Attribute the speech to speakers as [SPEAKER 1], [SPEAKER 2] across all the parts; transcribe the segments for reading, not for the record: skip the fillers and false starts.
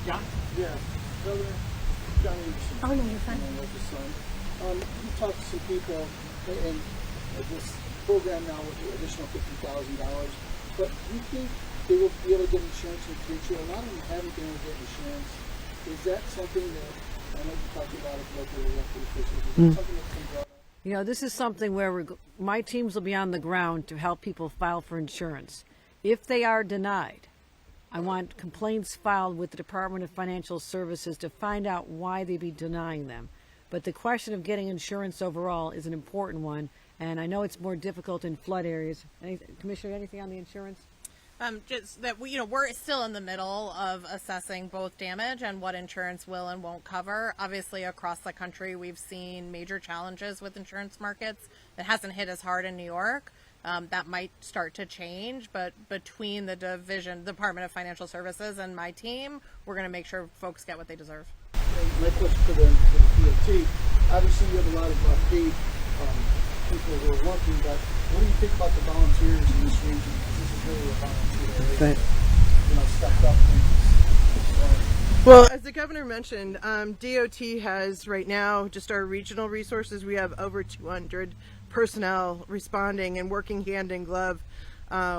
[SPEAKER 1] John?
[SPEAKER 2] Yeah, Governor John Anderson.
[SPEAKER 3] Oh, no, you're fine.
[SPEAKER 2] With the son. You talked to some people in this program now with the additional $50,000, but do you think they will be able to get insurance in the future? A lot of them haven't been able to get insurance. Is that something that, I know you talked about it local elected officials, is that something that's been brought up?
[SPEAKER 4] You know, this is something where my teams will be on the ground to help people file for insurance. If they are denied, I want complaints filed with the Department of Financial Services to find out why they be denying them. But the question of getting insurance overall is an important one, and I know it's more difficult in flood areas. Commissioner, anything on the insurance?
[SPEAKER 5] Just that we're still in the middle of assessing both damage and what insurance will and won't cover. Obviously, across the country, we've seen major challenges with insurance markets. It hasn't hit as hard in New York. That might start to change, but between the Department of Financial Services and my team, we're going to make sure folks get what they deserve.
[SPEAKER 2] My question for the DOT, obviously you have a lot of paid people who are working, but what do you think about the volunteers in this region? Because this is really a volunteer area that, stepped up and
[SPEAKER 6] well, as the governor mentioned, DOT has right now, just our regional resources, we have over 200 personnel responding and working hand in glove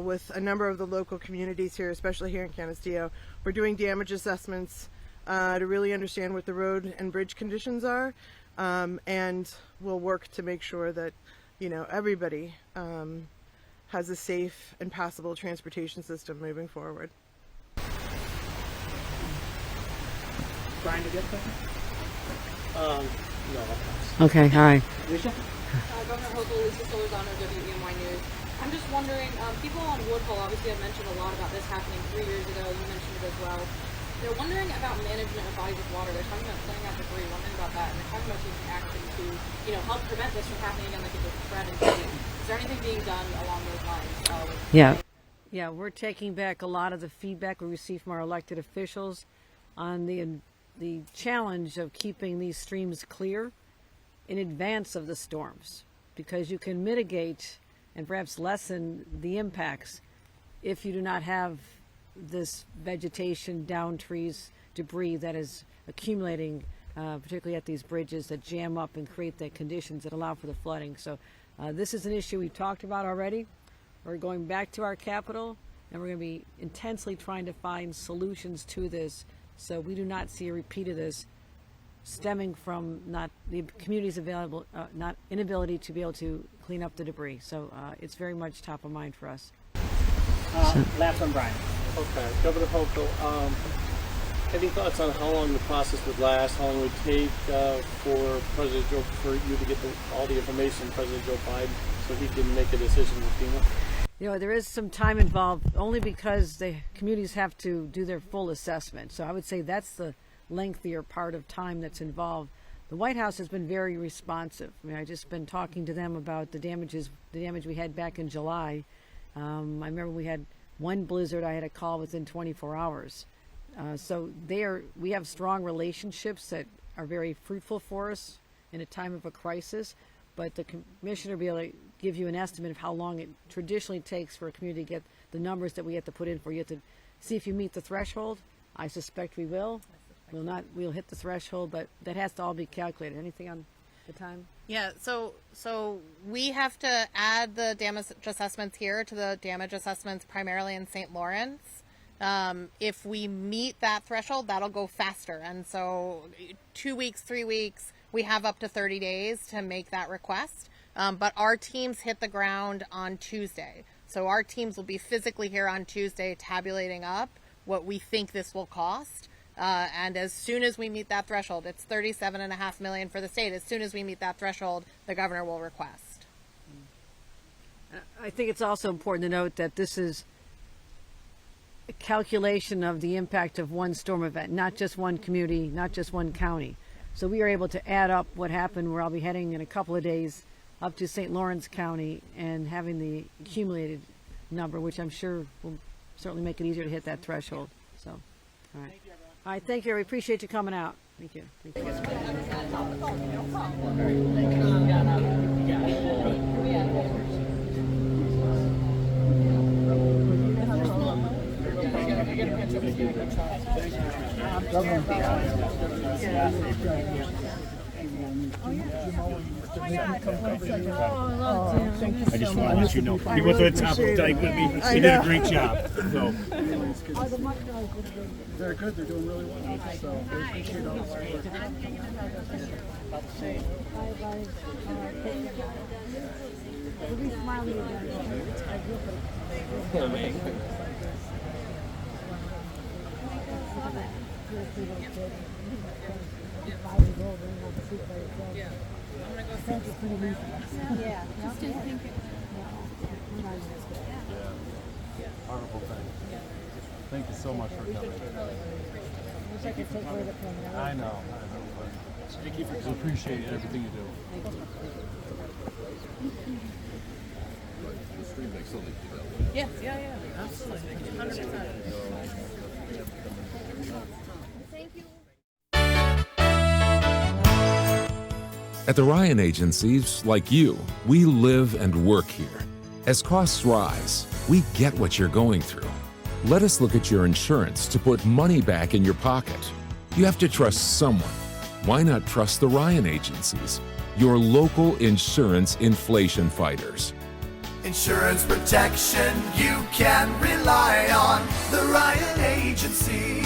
[SPEAKER 6] with a number of the local communities here, especially here in Canisteo. We're doing damage assessments to really understand what the road and bridge conditions are, and we'll work to make sure that everybody has a safe and passable transportation system moving forward.
[SPEAKER 1] Brian, did you have a question?
[SPEAKER 7] No, I'll pass.
[SPEAKER 4] Okay, all right.
[SPEAKER 1] Alicia?
[SPEAKER 8] Governor Hochul, Lisa Solorzano, WEMY News. I'm just wondering, people on Hochul obviously have mentioned a lot about this happening 3 years ago. You mentioned it as well. They're wondering about management of bodies of water. They're talking about cleaning out debris, wondering about that, and they're talking about taking action to, help prevent this from happening again, like it's a threat and safety. Is there anything being done along those lines?
[SPEAKER 4] Yeah, we're taking back a lot of the feedback we received from our elected officials on the challenge of keeping these streams clear in advance of the storms, because you can mitigate and perhaps lessen the impacts if you do not have this vegetation, down trees, debris that is accumulating, particularly at these bridges that jam up and create the conditions that allow for the flooding. So this is an issue we've talked about already. We're going back to our capital, and we're going to be intensely trying to find solutions to this so we do not see a repeat of this stemming from not the community's inability to be able to clean up the debris. So it's very much top of mind for us.
[SPEAKER 1] Last one, Brian.
[SPEAKER 7] Okay, Governor Hochul, any thoughts on how long the process would last, how long it would take for you to get all the information from President Joe Biden so he can make a decision with FEMA?
[SPEAKER 4] There is some time involved only because the communities have to do their full assessment. So I would say that's the lengthier part of time that's involved. The White House has been very responsive. I just been talking to them about the damage we had back in July. I remember we had one blizzard I had a call within 24 hours. So we have strong relationships that are very fruitful for us in a time of a crisis, but the commissioner will be able to give you an estimate of how long it traditionally takes for a community to get the numbers that we have to put in for. You have to see if you meet the threshold. I suspect we will. We'll hit the threshold, but that has to all be calculated. Anything on the time?
[SPEAKER 5] Yeah, so we have to add the damage assessments here to the damage assessments primarily in St. Lawrence. If we meet that threshold, that'll go faster. And so 2 weeks, 3 weeks, we have up to 30 days to make that request. But our teams hit the ground on Tuesday. So our teams will be physically here on Tuesday tabulating up what we think this will cost. And as soon as we meet that threshold, it's $37.5 million for the state. As soon as we meet that threshold, the governor will request.
[SPEAKER 4] I think it's also important to note that this is a calculation of the impact of one storm event, not just one community, not just one county. So we are able to add up what happened, where I'll be heading in a couple of days up to St. Lawrence County and having the accumulated number, which I'm sure will certainly make it easier to hit that threshold. So, all right. All right, thank you. We appreciate you coming out. Thank you. Thank you.
[SPEAKER 3] I just want to let you know. He was on top of the dike with me. He did a great job. So.
[SPEAKER 2] They're good. They're doing really well. So they appreciate all the
[SPEAKER 9] Wonderful thing. Thank you so much for coming. I know. Thank you for coming. Appreciate everything you do.
[SPEAKER 5] Yes, yeah, absolutely, 100%.
[SPEAKER 10] At the Ryan Agencies, like you, we live and work here. As costs rise, we get what you're going through. Let us look at your insurance to put money back in your pocket. You have to trust someone. Why not trust the Ryan Agencies, your local insurance inflation fighters?
[SPEAKER 11] Insurance protection you can rely on. The Ryan Agency.